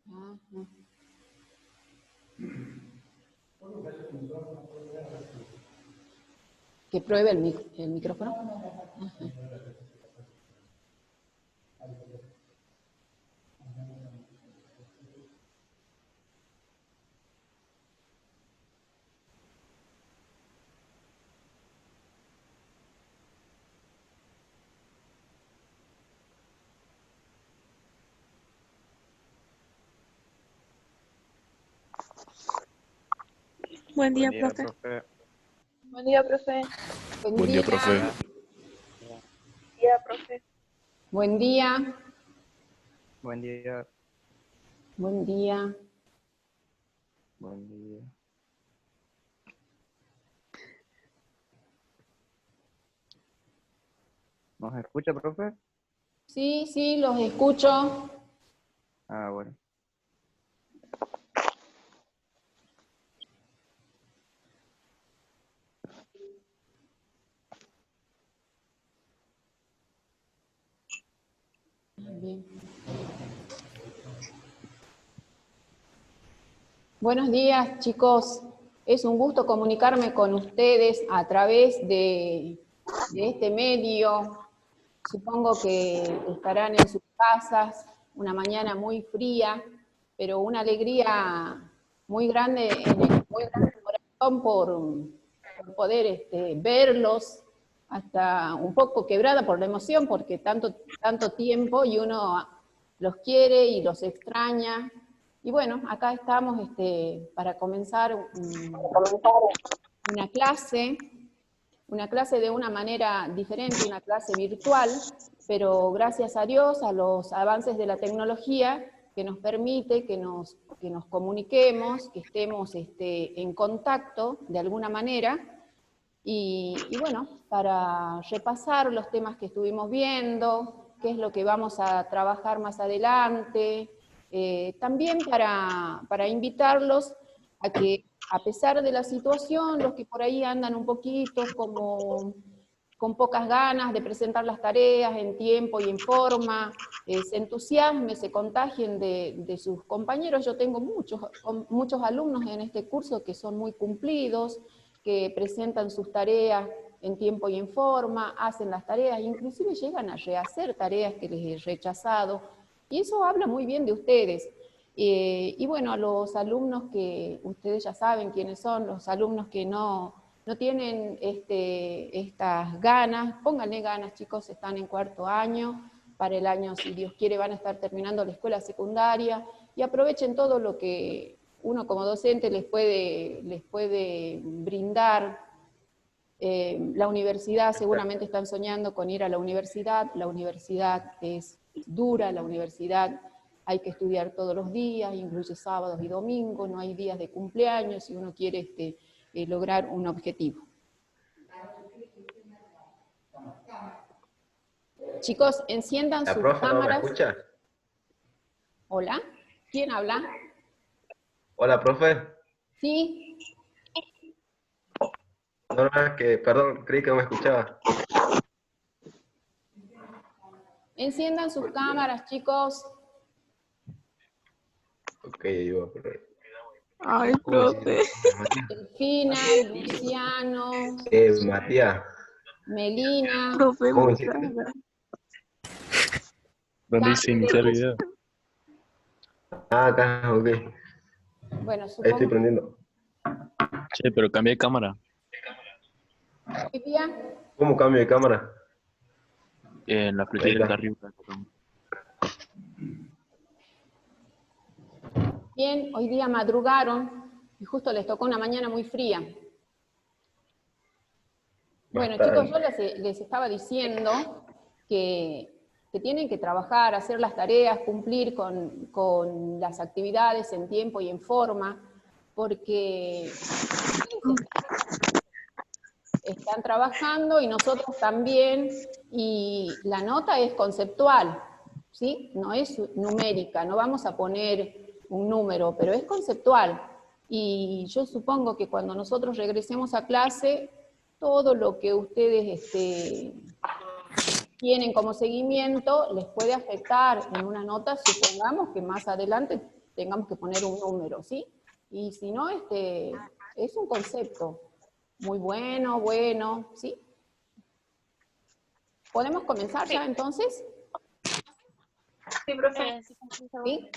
Ajá. Que pruebe el micrófono. Ajá. Buen día, profe. Buen día, profe. Buen día, profe. Buen día, profe. Buen día. Buen día. Buen día. Buen día. ¿Nos escucha, profe? Sí, sí, los escucho. Ah, bueno. Bien. Buenos días, chicos. Es un gusto comunicarme con ustedes a través de este medio. Supongo que estarán en sus casas, una mañana muy fría, pero una alegría muy grande en el corazón por poder verlos, hasta un poco quebrada por la emoción, porque tanto tiempo y uno los quiere y los extraña. Y bueno, acá estamos para comenzar una clase de una manera diferente, una clase virtual, pero gracias a Dios, a los avances de la tecnología, que nos permite que nos comuniquemos, que estemos en contacto de alguna manera, y bueno, para repasar los temas que estuvimos viendo, qué es lo que vamos a trabajar más adelante, también para invitarlos a que, a pesar de la situación, los que por ahí andan un poquito como con pocas ganas de presentar las tareas en tiempo y en forma, se entusiasmen, se contagien de sus compañeros. Yo tengo muchos alumnos en este curso que son muy cumplidos, que presentan sus tareas en tiempo y en forma, hacen las tareas, inclusive llegan a rehacer tareas que les he rechazado, y eso habla muy bien de ustedes. Y bueno, a los alumnos que ustedes ya saben quiénes son, los alumnos que no tienen estas ganas, pónganle ganas, chicos, están en cuarto año, para el año, si Dios quiere, van a estar terminando la escuela secundaria, y aprovechen todo lo que uno como docente les puede brindar. La universidad, seguramente están soñando con ir a la universidad es dura, la universidad hay que estudiar todos los días, incluye sábados y domingos, no hay días de cumpleaños si uno quiere lograr un objetivo. Chicos, enciendan sus profe cámaras. no me escucha? Hola, ¿quién habla? Hola, profe. Sí. No, no, es que, perdón, creí que no me escuchaba. Enciendan sus cámaras, chicos. Ok, yo. Ay, profe. Delfina, Luciano, Matías. Melina, Profe, ¿Cómo me hiciste? caga. ¿Dónde dice iniciar video? Ah, acá, ok. bueno, Ahí estoy supongo prendiendo. Che, pero cambié de cámara. que hoy día, ¿Cómo cambio de cámara? En la Ahí flechita que está está. arriba. bien, hoy día madrugaron y justo les tocó una mañana muy fría. Bueno, chicos, yo les estaba diciendo que tienen que trabajar, hacer las tareas, cumplir con las actividades en tiempo y en forma, porque están trabajando y nosotros también, y la nota es conceptual, ¿sí? No es numérica, no vamos a poner un número, pero es conceptual. Y yo supongo que cuando nosotros regresemos a clase, todo lo que ustedes tienen como seguimiento, les puede afectar en una nota, supongamos que más adelante tengamos que poner un número, ¿sí? Y si no, es un concepto muy bueno, ¿sí? ¿Podemos comenzar ya entonces? Sí, profe. ¿Sí?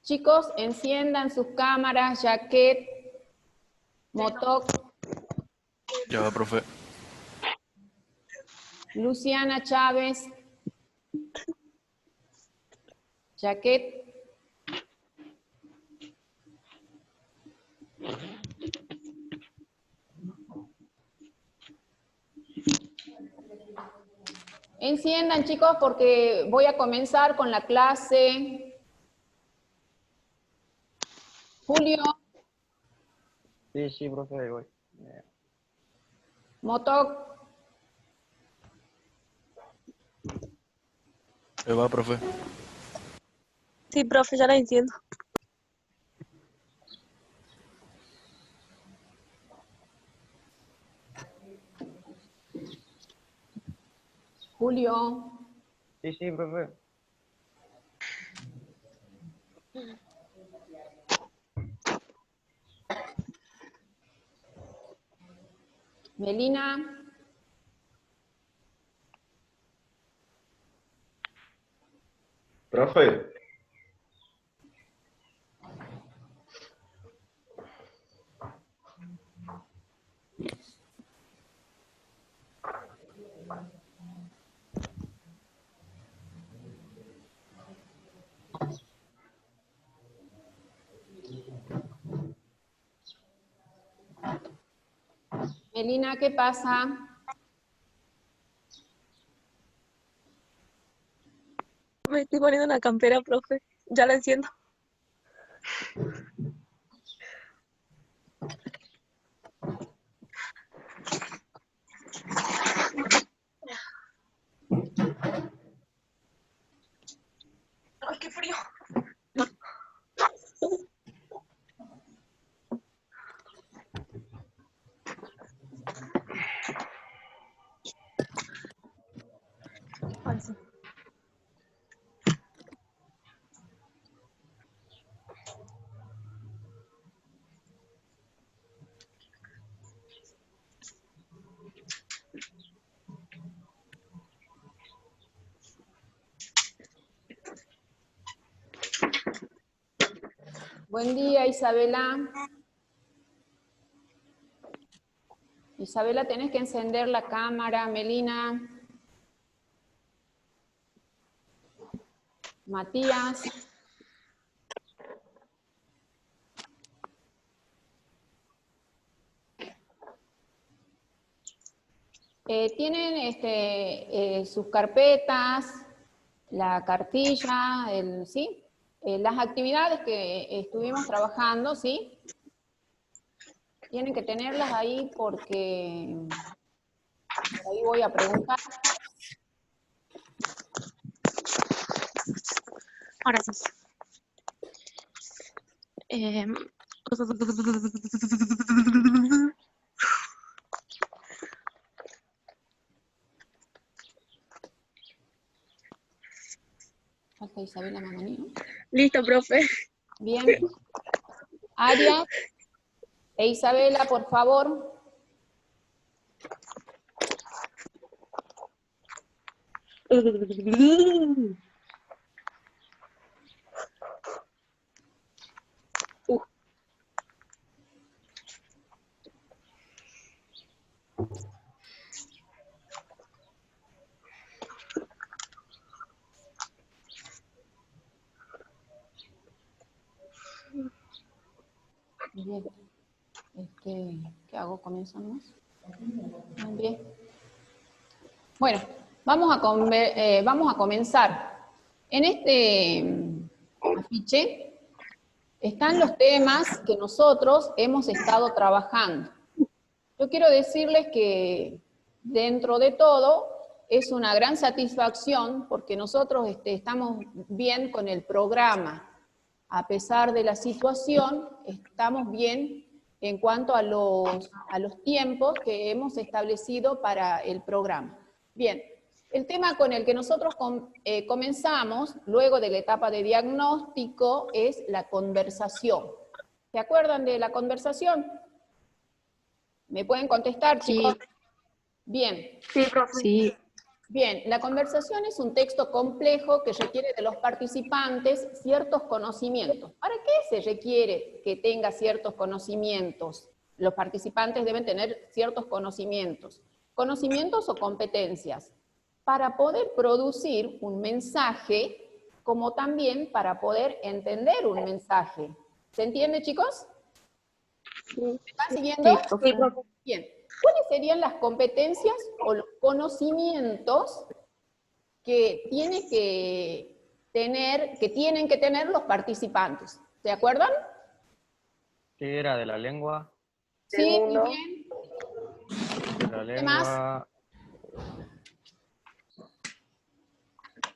Chicos, enciendan sus cámaras, Jaquet, Motok, Ya va, profe. Luciana Chávez, Jaquet, enciendan, chicos, porque voy a comenzar con la clase. Julio, Sí, profe, ahí voy. Motok, Ya va, profe. Sí, profe, ya la entiendo. Julio, Sí, profe. Melina, Profe, Melina, ¿qué pasa? Me estoy poniendo una campera, profe. Ya la enciendo. ¡Ay, qué frío! Ay, sí. Buen día, Isabela. Isabela, tenés que encender la cámara. Melina. Matías. Tienen sus carpetas, la cartilla, ¿sí? Las actividades que estuvimos trabajando, ¿sí? Tienen que tenerlas ahí porque por ahí voy a preguntar. Ahora sí. Falta Isabela Mamani, ¿no? Listo, profe. Bien. Arias e Isabela, por favor. Bien. ¿Qué hago? ¿Comenzamos? Bien. Bueno, vamos a comenzar. En este afiche están los temas que nosotros hemos estado trabajando. Yo quiero decirles que dentro de todo es una gran satisfacción porque nosotros estamos bien con el programa. A pesar de la situación, estamos bien en cuanto a los tiempos que hemos establecido para el programa. Bien, el tema con el que nosotros comenzamos, luego de la etapa de diagnóstico, es la conversación. ¿Se acuerdan de la conversación? ¿Me pueden contestar, chicos? Sí. Bien. Sí, profe. Sí. Bien, la conversación es un texto complejo que requiere de los participantes ciertos conocimientos. ¿Para qué se requiere que tenga ciertos conocimientos? Los participantes deben tener ciertos conocimientos. ¿Conocimientos o competencias? Para poder producir un mensaje, como también para poder entender un mensaje. ¿Se entiende, chicos? Sí. ¿Me están siguiendo? Sí, profe. Bien. ¿Cuáles serían las competencias o los conocimientos que tienen que tener los participantes? ¿Se acuerdan? ¿Qué era de la lengua? Sí, muy Segundo. bien. De la ¿Qué más? lengua.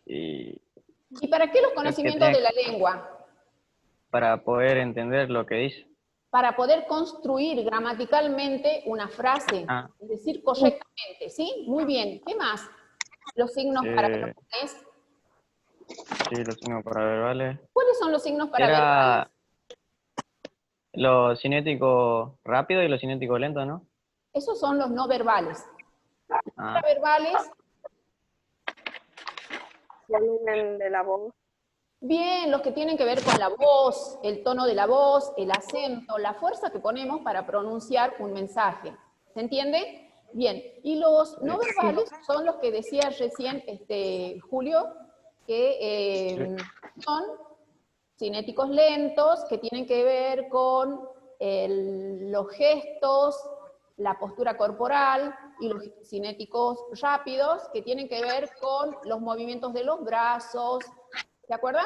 Y ¿Y para qué los creo que conocimientos de la lengua? para poder entender lo que dice. Para poder construir gramaticalmente una frase, Ah, es decir, correctamente, ¿sí? Muy bien. ¿Qué más? Los signos paraverbales. sí, los signos paraverbales. ¿Cuáles son los signos paraverbales? Era lo cinético rápido y lo cinético lento, ¿no? Esos son los no verbales. Ah, Paraverbales, Volumen de la voz. bien, los que tienen que ver con la voz, el tono de la voz, el acento, la fuerza que ponemos para pronunciar un mensaje. ¿Se entiende? Bien, y los no verbales son los que decía recién Julio, que son cinéticos lentos, que tienen que ver con los gestos, la postura corporal, y los cinéticos rápidos, que tienen que ver con los movimientos de los brazos. ¿Se acuerdan?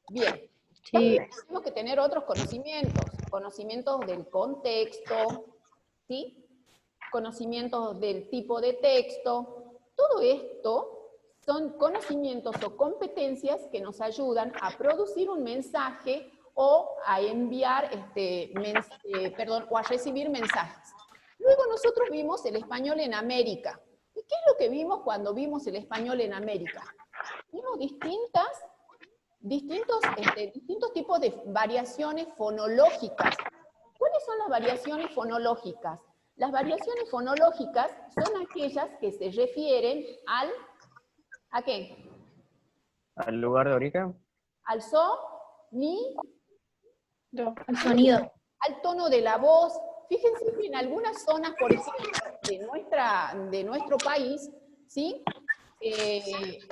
Bien. También tenemos que tener otros conocimientos del contexto, ¿sí? Conocimientos del tipo de texto. Todo esto son conocimientos o competencias que nos ayudan a producir un mensaje o a enviar, o a recibir mensajes. Luego nosotros vimos el español en América. ¿Y qué es lo que vimos cuando vimos el español en América? Vimos distintos tipos de variaciones fonológicas. ¿Cuáles son las variaciones fonológicas? Las variaciones fonológicas son aquellas que se refieren ¿a qué? al lugar de origen. Al Al sonido. al tono de la voz. Fíjense que en algunas zonas, por ejemplo, de nuestro país, ¿sí?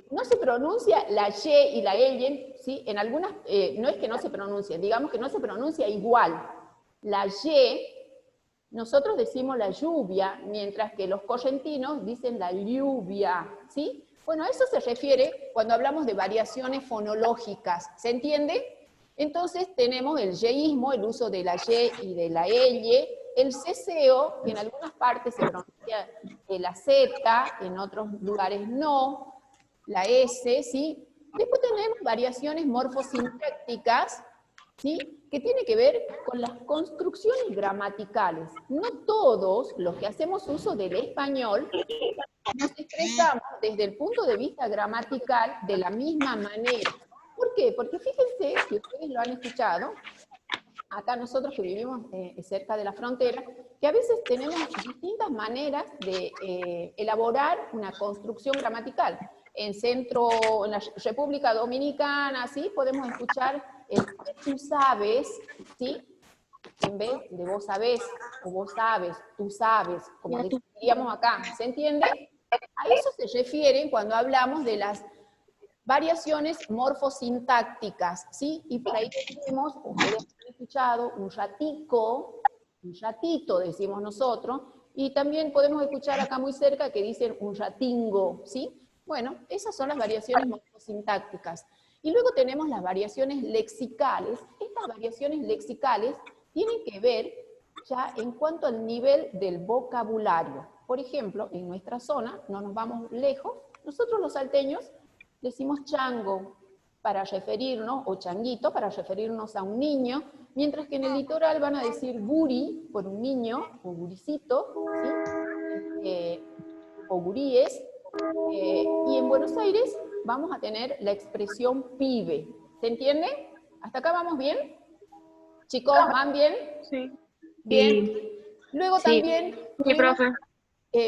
No se pronuncia la Y y la L, ¿sí? En algunas, no es que no se pronuncie, digamos que no se pronuncia igual. La Y, nosotros decimos la lluvia, mientras que los correntinos dicen la lluvia, ¿sí? Bueno, a eso se refiere cuando hablamos de variaciones fonológicas, ¿se entiende? Entonces tenemos el yeísmo, el uso de la Y y de la L, el ceseo, que en algunas partes se pronuncia la Z, en otros lugares no, la S, ¿sí? Después tenemos variaciones morfosintácticas, ¿sí? Que tiene que ver con las construcciones gramaticales. No todos los que hacemos uso del español nos expresamos desde el punto de vista gramatical de la misma manera. ¿Por qué? Porque fíjense, si ustedes lo han escuchado, acá nosotros que vivimos cerca de la frontera, que a veces tenemos distintas maneras de elaborar una construcción gramatical. En la República Dominicana, ¿sí? Podemos escuchar el tú sabes, ¿sí? En vez de vos sabés, o vos sabes, tú sabes, como diríamos acá, ¿se entiende? A eso se refieren cuando hablamos de las variaciones morfosintácticas, ¿sí? Y por ahí tenemos, ustedes han escuchado, un ratito decimos nosotros, y también podemos escuchar acá muy cerca que dicen un ratingo, ¿sí? Bueno, esas son las variaciones morfosintácticas. Y luego tenemos las variaciones lexicales. Estas variaciones lexicales tienen que ver ya en cuanto al nivel del vocabulario. Por ejemplo, en nuestra zona, no nos vamos lejos, nosotros los salteños decimos chango para referirnos, o changuito para referirnos a un niño, Mientras que en el litoral van a decir guri, por un niño, o guricito, ¿sí? O guríes, y en Buenos Aires vamos a tener la expresión pibe. ¿Se entiende? ¿Hasta acá vamos bien? Chicos, ¿van bien? Sí. Bien. Luego también Sí, profe.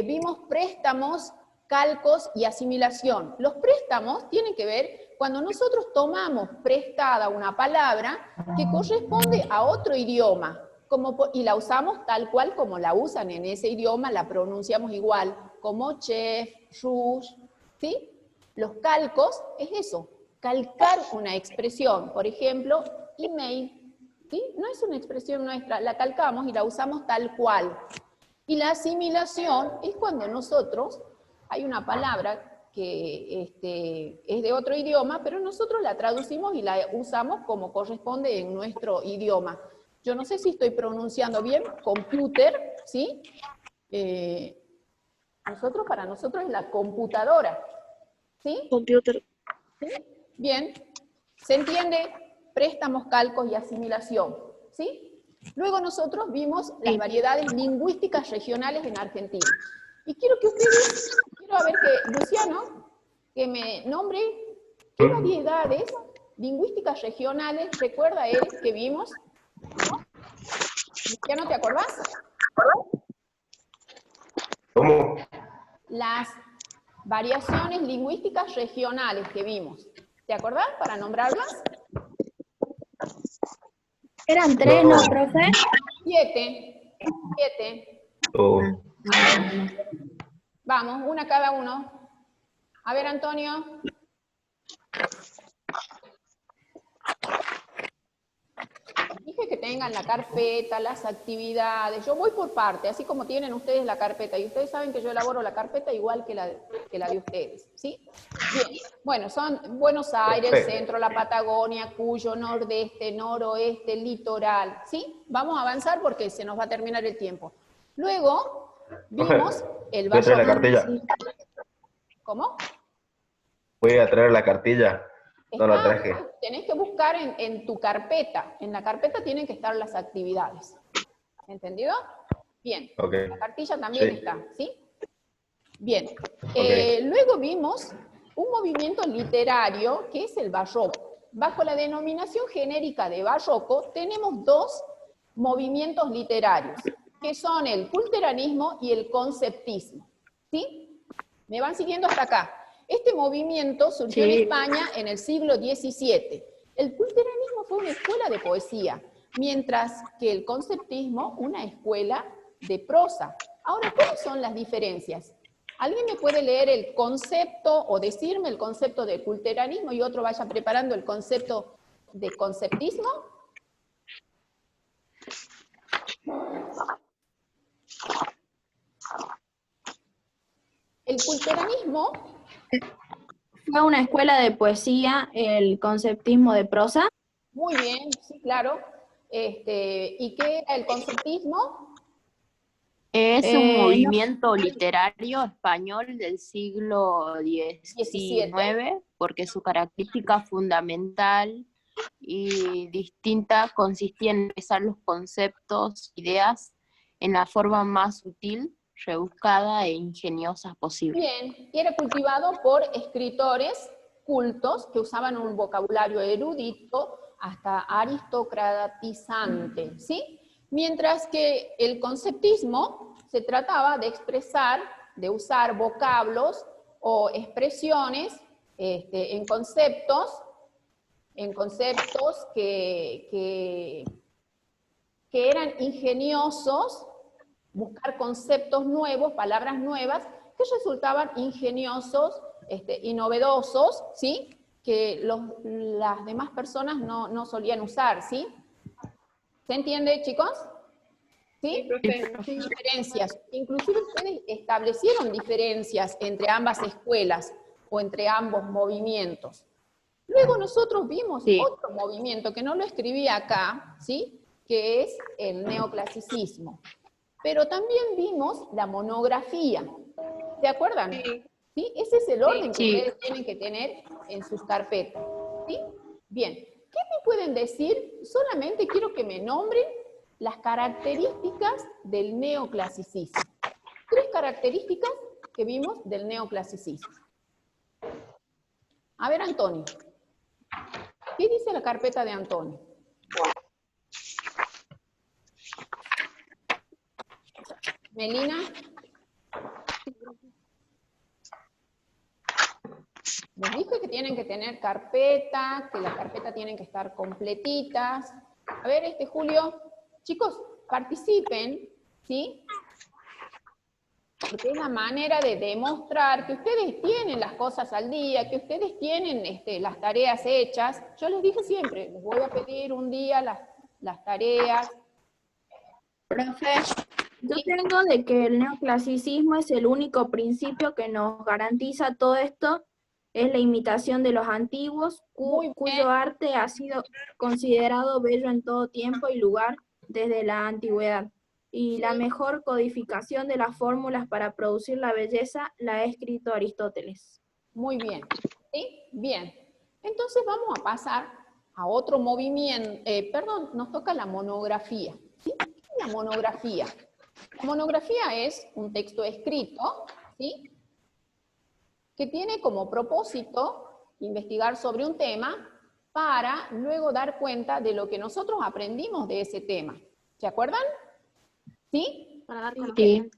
vimos préstamos, calcos y asimilación. Los préstamos tienen que ver cuando nosotros tomamos prestada una palabra que corresponde a otro idioma, y la usamos tal cual como la usan en ese idioma, la pronunciamos igual, como chef, rouge, ¿sí? Los calcos es eso, calcar una expresión, por ejemplo, email, ¿sí? No es una expresión nuestra, la calcamos y la usamos tal cual. Y la asimilación es cuando nosotros, hay una palabra que es de otro idioma, pero nosotros la traducimos y la usamos como corresponde en nuestro idioma. Yo no sé si estoy pronunciando bien, computer, ¿sí? Para nosotros es la computadora, ¿sí? Computer. ¿Sí? Bien, ¿se entiende? Préstamos, calcos y asimilación, ¿sí? Luego nosotros vimos las variedades lingüísticas regionales en Argentina. Y quiero a ver que Luciano, que me nombre qué variedades lingüísticas regionales recuerda él que vimos. ¿No? Luciano, ¿te acordás? ¿Cómo? Las variaciones lingüísticas regionales que vimos. ¿Te acordás para nombrarlas? Eran 3, ¿no, profe? 7. Oh. Vamos, una cada uno. A ver, Antonio. Dije que tengan la carpeta, las actividades. Yo voy por parte, así como tienen ustedes la carpeta. Y ustedes saben que yo elaboro la carpeta igual que la de ustedes, ¿sí? Bien. Bueno, son Buenos Aires, el centro, la Patagonia, Cuyo, nordeste, noroeste, litoral, ¿sí? Vamos a avanzar porque se nos va a terminar el tiempo. Luego vimos el Voy a traer la Valle. cartilla. ¿Cómo? Voy a traer la cartilla. No la traje. Tenés que buscar en tu carpeta. En la carpeta tienen que estar las actividades. ¿Entendido? Bien. Okay. La cartilla también Sí. está, ¿sí? Bien. Okay. Luego vimos un movimiento literario que es el barroco. Bajo la denominación genérica de barroco tenemos dos movimientos literarios, que son el culteranismo y el conceptismo. ¿Sí? ¿Me van siguiendo hasta acá? Este movimiento surgió en España en el siglo XVII. El culteranismo fue una escuela de poesía, mientras que el conceptismo una escuela de prosa. Ahora, ¿cuáles son las diferencias? ¿Alguien me puede leer el concepto o decirme el concepto de culteranismo y otro vaya preparando el concepto de conceptismo? El culteranismo Fue una escuela de poesía, el conceptismo de prosa. Muy bien, sí, claro. ¿Y qué era el conceptismo? Es un movimiento literario español del siglo XIX, porque su característica fundamental y distinta consistía en expresar los conceptos, ideas, en la forma más sutil, rebuscada e ingeniosa posible. Bien, y era cultivado por escritores cultos que usaban un vocabulario erudito hasta aristocratizante, ¿sí? Mientras que el conceptismo se trataba de expresar, de usar vocablos o expresiones en conceptos que eran ingeniosos, buscar conceptos nuevos, palabras nuevas, que resultaban ingeniosos y novedosos, ¿sí? Que las demás personas no solían usar, ¿sí? ¿Se entiende, chicos? ¿Sí? Diferencias. Inclusive ustedes establecieron diferencias entre ambas escuelas o entre ambos movimientos. Luego nosotros vimos otro movimiento que no lo escribí acá, ¿sí? Que es el neoclasicismo. Pero también vimos la monografía. ¿Se acuerdan? Sí. Ese es el orden que ustedes tienen que tener en sus carpetas. ¿Sí? Bien. ¿Qué me pueden decir? Solamente quiero que me nombren las características del neoclasicismo. 3 características que vimos del neoclasicismo. A ver, Antonio. ¿Qué dice la carpeta de Antonio? Melina. Les dije que tienen que tener carpeta, que las carpetas tienen que estar completitas. A ver, Julio. Chicos, participen, ¿sí? Porque es la manera de demostrar que ustedes tienen las cosas al día, que ustedes tienen las tareas hechas. Yo les dije siempre, les voy a pedir un día las tareas. Profe, yo tengo de que el neoclasicismo es el único principio que nos garantiza todo esto, es la imitación de los antiguos, cuyo arte ha sido considerado bello en todo tiempo y lugar desde la antigüedad. Y la mejor codificación de las fórmulas para producir la belleza la ha escrito Aristóteles. Muy bien, ¿sí? Bien. Entonces vamos a pasar a otro movimiento, nos toca la monografía, ¿sí? ¿Qué es la monografía? La monografía es un texto escrito, ¿sí? Que tiene como propósito investigar sobre un tema para luego dar cuenta de lo que nosotros aprendimos de ese tema. ¿Se acuerdan? ¿Sí? Sí.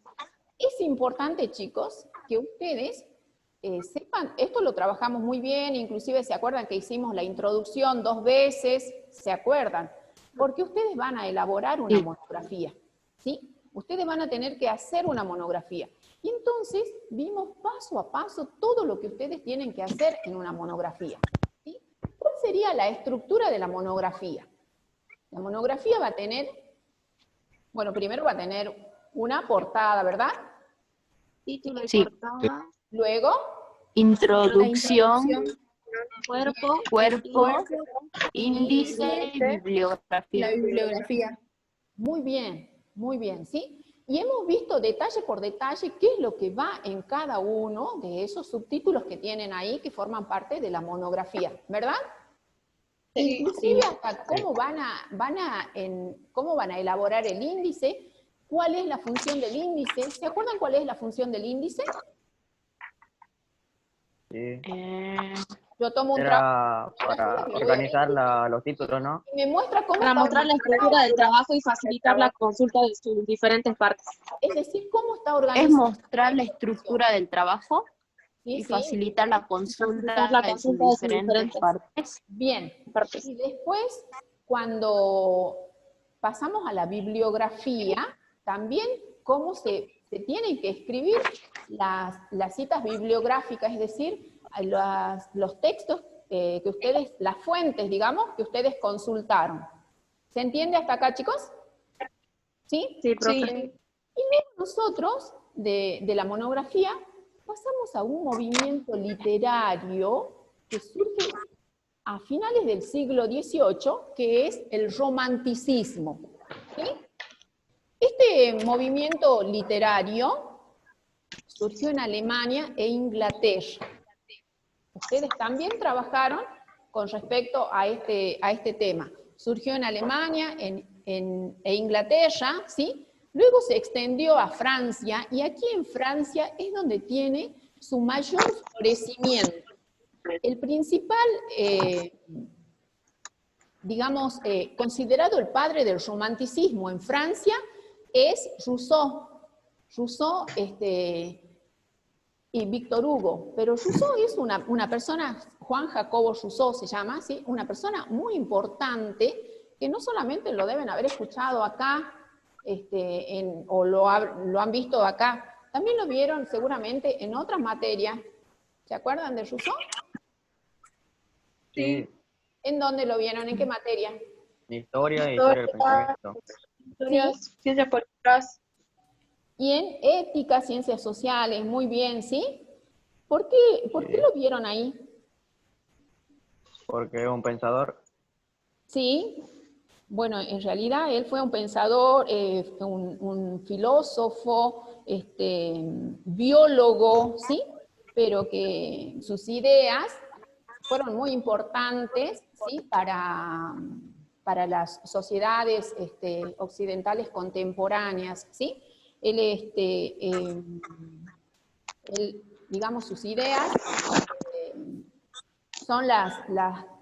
Es importante, chicos, que ustedes sepan, esto lo trabajamos muy bien, inclusive se acuerdan que hicimos la introducción 2 veces, ¿se acuerdan? Porque ustedes van a elaborar una monografía, ¿sí? Ustedes van a tener que hacer una monografía. Y entonces vimos paso a paso todo lo que ustedes tienen que hacer en una monografía, ¿sí? ¿Cuál sería la estructura de la monografía? La monografía va a tener, bueno, primero va a tener una portada, ¿verdad? Título y Sí. portada. Luego, Introducción, Cuerpo, índice y bibliografía. la bibliografía. muy bien, ¿sí? Y hemos visto detalle por detalle qué es lo que va en cada uno de esos subtítulos que tienen ahí, que forman parte de la monografía, ¿verdad? Sí. Inclusive hasta cómo van a elaborar el índice, cuál es la función del índice. ¿Se acuerdan cuál es la función del índice? Sí. Yo tomo un trabajo. Era para organizar los títulos, ¿no? Y me muestra cómo Para está mostrar la estructura del trabajo y facilitar la consulta de sus diferentes partes. Es decir, cómo está Es organizado. mostrar la estructura del trabajo Sí, y sí. facilitar la consulta La de consulta sus diferentes partes. Bien. Y después, cuando pasamos a la bibliografía, también cómo se tienen que escribir las citas bibliográficas, es decir, los textos que ustedes, las fuentes, digamos, que ustedes consultaron. ¿Se entiende hasta acá, chicos? ¿Sí? Sí, profe. Y luego nosotros, de la monografía, pasamos a un movimiento literario que surge a finales del siglo XVIII, que es el romanticismo. ¿Sí? Este movimiento literario surgió en Alemania e Inglaterra. Ustedes también trabajaron con respecto a este tema. Surgió en Alemania e Inglaterra, ¿sí? Luego se extendió a Francia, y aquí en Francia es donde tiene su mayor florecimiento. El principal, digamos, considerado el padre del romanticismo en Francia es Rousseau. Rousseau y Víctor Hugo. Pero Rousseau es una persona, Juan Jacobo Rousseau se llama, ¿sí? Una persona muy importante que no solamente lo deben haber escuchado acá, o lo han visto acá, también lo vieron seguramente en otras materias. ¿Se acuerdan de Rousseau? Sí. ¿En dónde lo vieron? ¿En qué materia? Historia y historia del pensamiento. Historias, ciencias políticas. Y en ética, ciencias sociales, muy bien, ¿sí? ¿Por qué lo vieron ahí? Porque es un pensador. Sí, bueno, en realidad él fue un pensador, un filósofo, biólogo, ¿sí? Pero que sus ideas fueron muy importantes, ¿sí? para las sociedades occidentales contemporáneas, ¿sí? Digamos, sus ideas son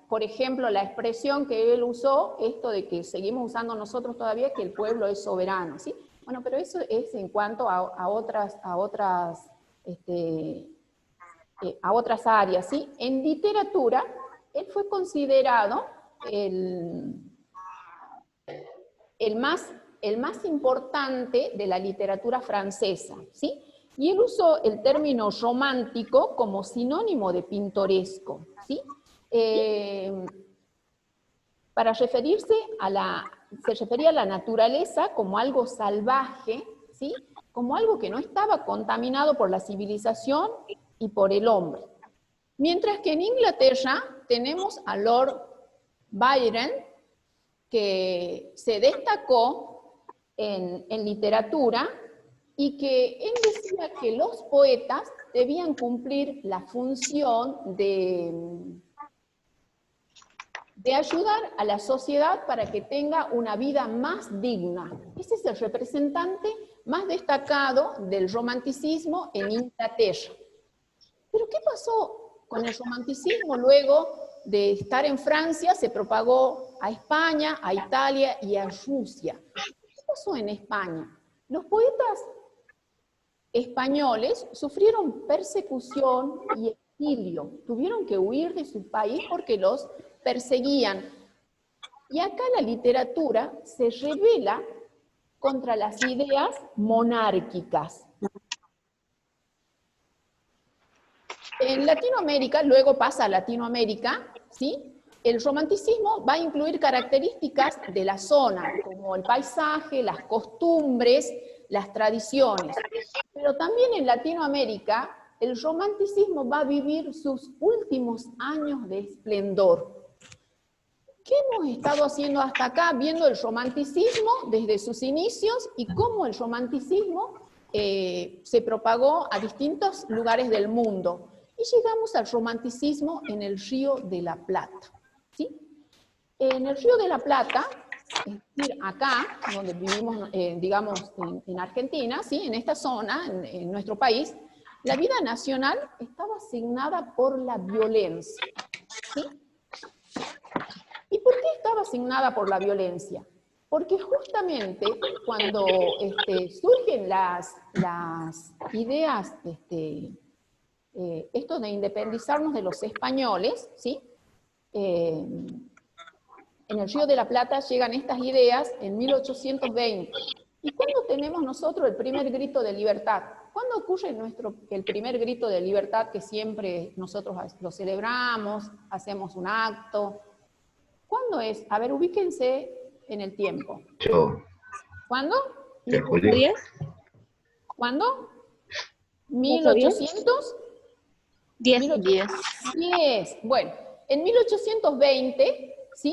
por ejemplo, la expresión que él usó, esto de que seguimos usando nosotros todavía, que el pueblo es soberano, ¿sí? Bueno, pero eso es en cuanto a otras áreas, ¿sí? En literatura, él fue considerado el más importante de la literatura francesa, ¿sí? Y él usó el término romántico como sinónimo de pintoresco, ¿sí? Para referirse se refería a la naturaleza como algo salvaje, ¿sí? Como algo que no estaba contaminado por la civilización y por el hombre. Mientras que en Inglaterra tenemos a Lord Byron, que se destacó en literatura y que él decía que los poetas debían cumplir la función de ayudar a la sociedad para que tenga una vida más digna. Ese es el representante más destacado del romanticismo en Inglaterra. Pero ¿qué pasó con el romanticismo luego de estar en Francia? Se propagó a España, a Italia y a Rusia. ¿Qué pasó en España? Los poetas españoles sufrieron persecución y exilio. Tuvieron que huir de su país porque los perseguían. Y acá la literatura se rebela contra las ideas monárquicas. En Latinoamérica, luego pasa a Latinoamérica, ¿sí? El romanticismo va a incluir características de la zona, como el paisaje, las costumbres, las tradiciones. Pero también en Latinoamérica, el romanticismo va a vivir sus últimos años de esplendor. ¿Qué hemos estado haciendo hasta acá? Viendo el romanticismo desde sus inicios y cómo el romanticismo se propagó a distintos lugares del mundo. Y llegamos al romanticismo en el Río de la Plata, ¿sí? En el Río de la Plata, es decir, acá, donde vivimos, digamos, en Argentina, ¿sí? En esta zona, en nuestro país, la vida nacional estaba asignada por la violencia, ¿sí? ¿Y por qué estaba asignada por la violencia? Porque justamente cuando surgen las ideas, esto de independizarnos de los españoles, ¿sí? En el Río de la Plata llegan estas ideas en 1820. ¿Y cuándo tenemos nosotros el primer grito de libertad? ¿Cuándo ocurre el primer grito de libertad que siempre nosotros lo celebramos, hacemos un acto? ¿Cuándo es? A ver, ubíquense en el tiempo. ¿Cuándo? ¿10? ¿Cuándo? 1800. 10. Bueno, en 1820, ¿sí?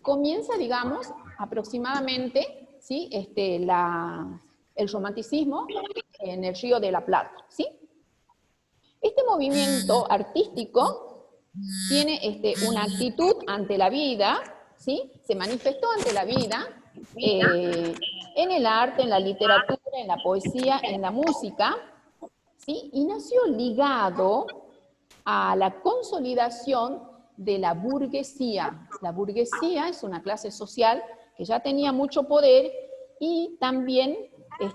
Comienza, digamos, aproximadamente, ¿sí? El romanticismo en el Río de la Plata, ¿sí? Este movimiento artístico tiene una actitud ante la vida, ¿sí? Se manifestó ante la vida en el arte, en la literatura, en la poesía, en la música, ¿sí? Y nació ligado a la consolidación de la burguesía. La burguesía es una clase social que ya tenía mucho poder y también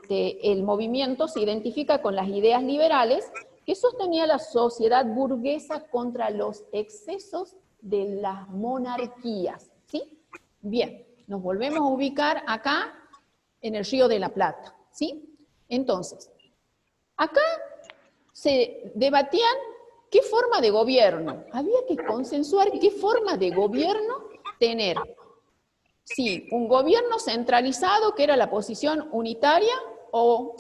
el movimiento se identifica con las ideas liberales que sostenía la sociedad burguesa contra los excesos de las monarquías, ¿sí? Bien, nos volvemos a ubicar acá en el Río de la Plata, ¿sí? Entonces, acá se debatían qué forma de gobierno. Había que consensuar qué forma de gobierno tener. Sí, un gobierno centralizado, que era la posición unitaria, o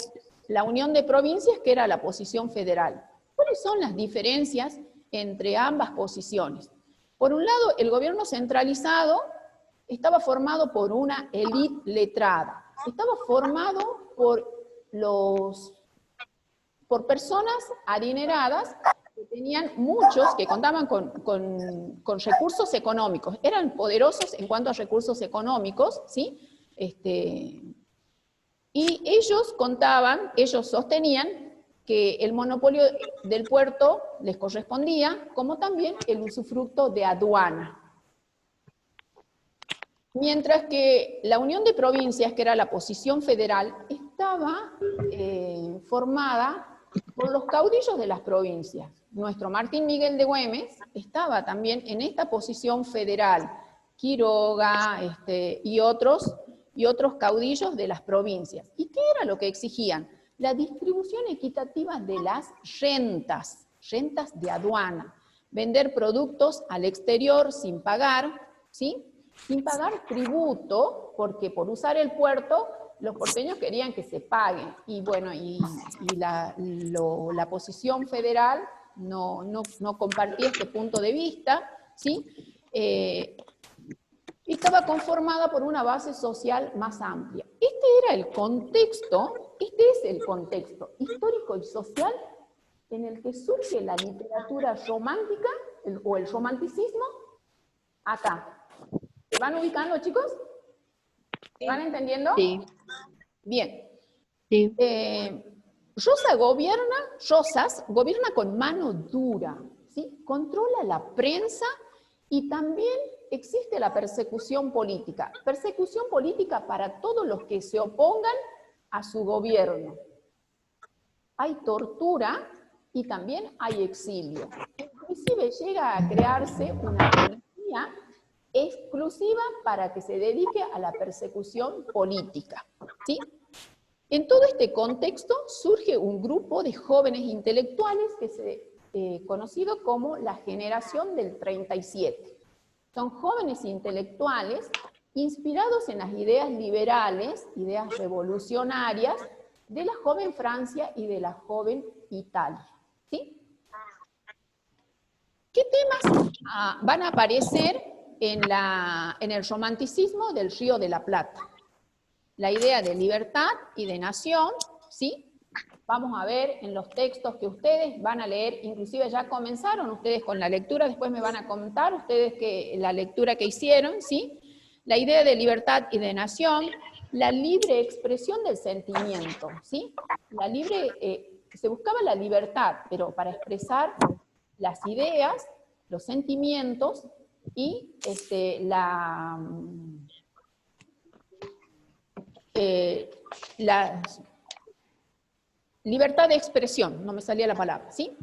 la unión de provincias, que era la posición federal. ¿Cuáles son las diferencias entre ambas posiciones? Por un lado, el gobierno centralizado estaba formado por una élite letrada. Estaba formado por personas adineradas que tenían muchos, que contaban con recursos económicos, eran poderosos en cuanto a recursos económicos, ¿sí? Y ellos sostenían que el monopolio del puerto les correspondía, como también el usufructo de aduana. Mientras que la Unión de Provincias, que era la posición federal, estaba formada por los caudillos de las provincias. Nuestro Martín Miguel de Güemes estaba también en esta posición federal, Quiroga y otros caudillos de las provincias. ¿Y qué era lo que exigían? La distribución equitativa de las rentas de aduana, vender productos al exterior sin pagar, ¿sí? Sin pagar tributo, porque por usar el puerto, los porteños querían que se pague, y bueno, la posición federal no compartía este punto de vista, ¿sí? Estaba conformada por una base social más amplia. Este es el contexto histórico y social en el que surge la literatura romántica, o el romanticismo, acá. ¿Se van ubicando, chicos? ¿Se van entendiendo? Sí. Bien. Sí. Rosas gobierna con mano dura, ¿sí? Controla la prensa y también existe la persecución política. Persecución política para todos los que se opongan a su gobierno. Hay tortura y también hay exilio. Inclusive llega a crearse una policía exclusiva para que se dedique a la persecución política, ¿sí? En todo este contexto surge un grupo de jóvenes intelectuales que se conocido como la generación del 37. Son jóvenes intelectuales inspirados en las ideas liberales, ideas revolucionarias de la joven Francia y de la joven Italia, ¿sí? ¿Qué temas van a aparecer en el romanticismo del Río de la Plata? La idea de libertad y de nación, ¿sí? Vamos a ver en los textos que ustedes van a leer, inclusive ya comenzaron ustedes con la lectura, después me van a contar ustedes la lectura que hicieron, ¿sí? La idea de libertad y de nación, la libre expresión del sentimiento, ¿sí? Se buscaba la libertad, pero para expresar las ideas, los sentimientos y la libertad de expresión, no me salía la palabra, ¿sí?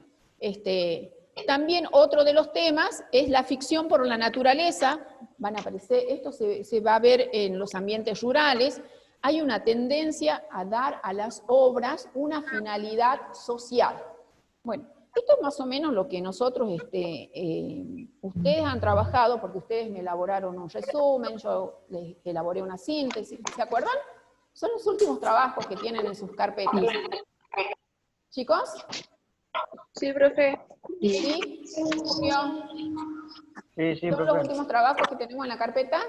También otro de los temas es la ficción por la naturaleza. Van a aparecer, esto se va a ver en los ambientes rurales. Hay una tendencia a dar a las obras una finalidad social. Bueno, esto es más o menos lo que nosotros, ustedes han trabajado, porque ustedes me elaboraron un resumen, yo les elaboré una síntesis, ¿se acuerdan? Son los últimos trabajos que tienen en sus carpetas. ¿Chicos? Sí, profe. ¿Sí? ¿Julio? Sí, ¿Son profe. los últimos trabajos que tenemos en la carpeta?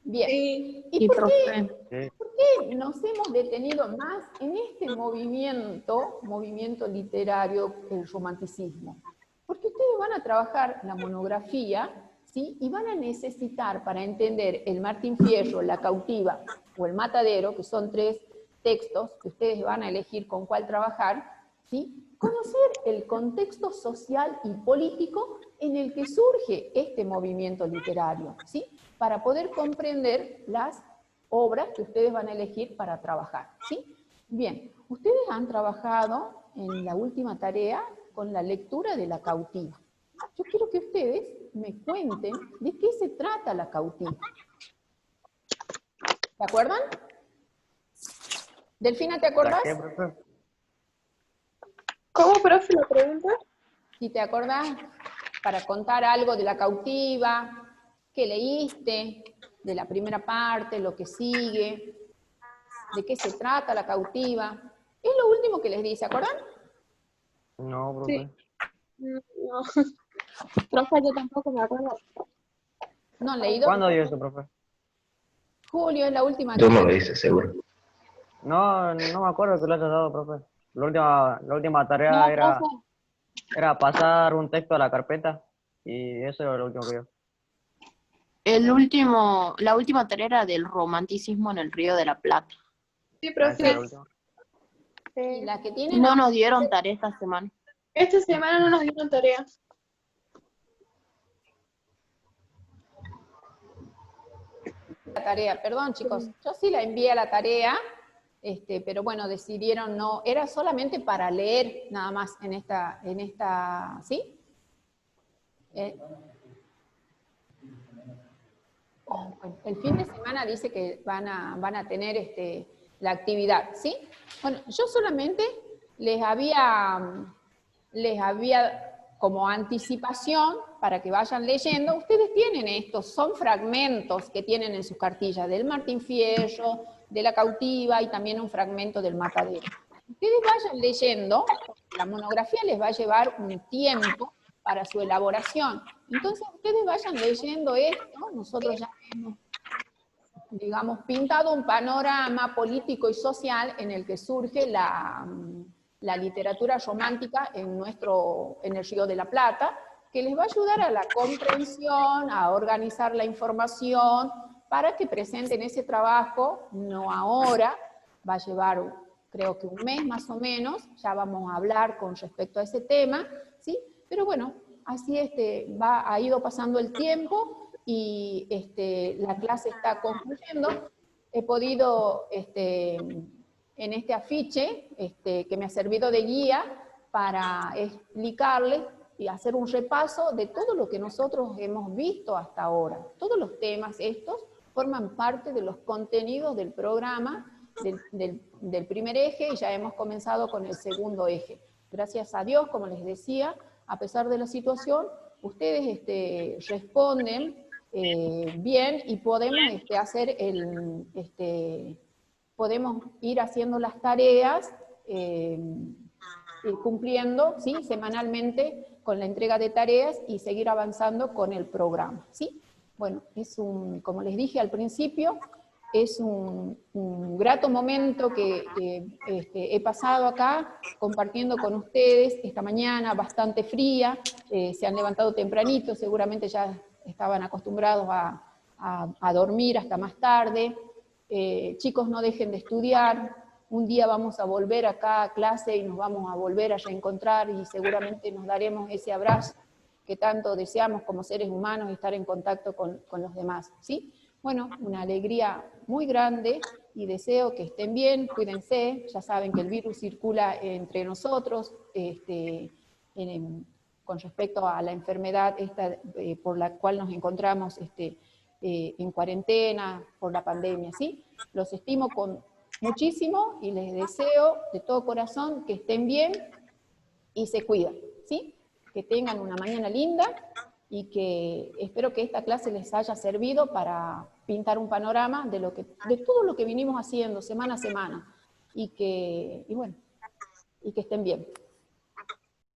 Bien. Sí. ¿Y por qué Sí. nos hemos detenido más en este movimiento literario, el romanticismo? Porque ustedes van a trabajar la monografía, ¿sí? Y van a necesitar, para entender el Martín Fierro, La Cautiva o El Matadero, que son 3 textos que ustedes van a elegir con cuál trabajar, ¿sí? Conocer el contexto social y político en el que surge este movimiento literario, ¿sí? Para poder comprender las obras que ustedes van a elegir para trabajar, ¿sí? Bien, ustedes han trabajado en la última tarea con la lectura de La Cautiva. Yo quiero que ustedes me cuenten de qué se trata La Cautiva. ¿Se acuerdan? Delfina, ¿te acordás? ¿La qué, profe? ¿Cómo, profe, la pregunta? Si te acordás, para contar algo de La Cautiva, qué leíste, de la primera parte, lo que sigue, de qué se trata La Cautiva. Es lo último que les di, ¿se acuerdan? No, profe. No. Profe, yo tampoco me acuerdo. ¿No han leído? ¿Cuándo dio eso, profe? Julio es la última Tú que... me lo dices, seguro. No me acuerdo que lo hayas dado, profe. La última tarea No, era... profe. Era pasar un texto a la carpeta y eso era lo último que vio. La última tarea era del romanticismo en el Río de la Plata. Sí, Esa profe. era la última. Y la que tienen No nos dieron tarea esta semana. Esta semana no nos dieron tarea. la tarea, perdón chicos, yo sí la envié a la tarea, pero bueno, decidieron no, era solamente para leer nada más en esta, ¿sí? Bueno, el fin de semana dice que van a tener la actividad, ¿sí? Bueno, yo solamente les había como anticipación para que vayan leyendo. Ustedes tienen estos, son fragmentos que tienen en sus cartillas del Martín Fierro, de la Cautiva y también un fragmento del Matadero. Ustedes vayan leyendo, la monografía les va a llevar un tiempo para su elaboración. Entonces ustedes vayan leyendo esto, nosotros ya hemos, digamos, pintado un panorama político y social en el que surge la literatura romántica en el Río de la Plata, que les va a ayudar a la comprensión, a organizar la información, para que presenten ese trabajo, no ahora, va a llevar creo que un mes más o menos, ya vamos a hablar con respecto a ese tema, ¿sí? Pero bueno, así ha ido pasando el tiempo y la clase está concluyendo. He podido, en este afiche, que me ha servido de guía para explicarles y hacer un repaso de todo lo que nosotros hemos visto hasta ahora. Todos los temas estos forman parte de los contenidos del programa del primer eje y ya hemos comenzado con el segundo eje. Gracias a Dios, como les decía, a pesar de la situación, ustedes responden bien y podemos podemos ir haciendo las tareas cumpliendo, ¿sí?, semanalmente con la entrega de tareas y seguir avanzando con el programa, ¿sí? Bueno, como les dije al principio, es un grato momento que he pasado acá compartiendo con ustedes esta mañana bastante fría, se han levantado tempranito, seguramente ya estaban acostumbrados a dormir hasta más tarde. Chicos, no dejen de estudiar, un día vamos a volver acá a clase y nos vamos a volver a reencontrar y seguramente nos daremos ese abrazo que tanto deseamos como seres humanos, estar en contacto con los demás, ¿sí? Bueno, una alegría muy grande y deseo que estén bien, cuídense, ya saben que el virus circula entre nosotros, con respecto a la enfermedad esta, por la cual nos encontramos en cuarentena por la pandemia, ¿sí? Los estimo muchísimo y les deseo de todo corazón que estén bien y se cuidan, ¿sí? Que tengan una mañana linda y que espero que esta clase les haya servido para pintar un panorama de todo lo que vinimos haciendo semana a semana y que estén bien.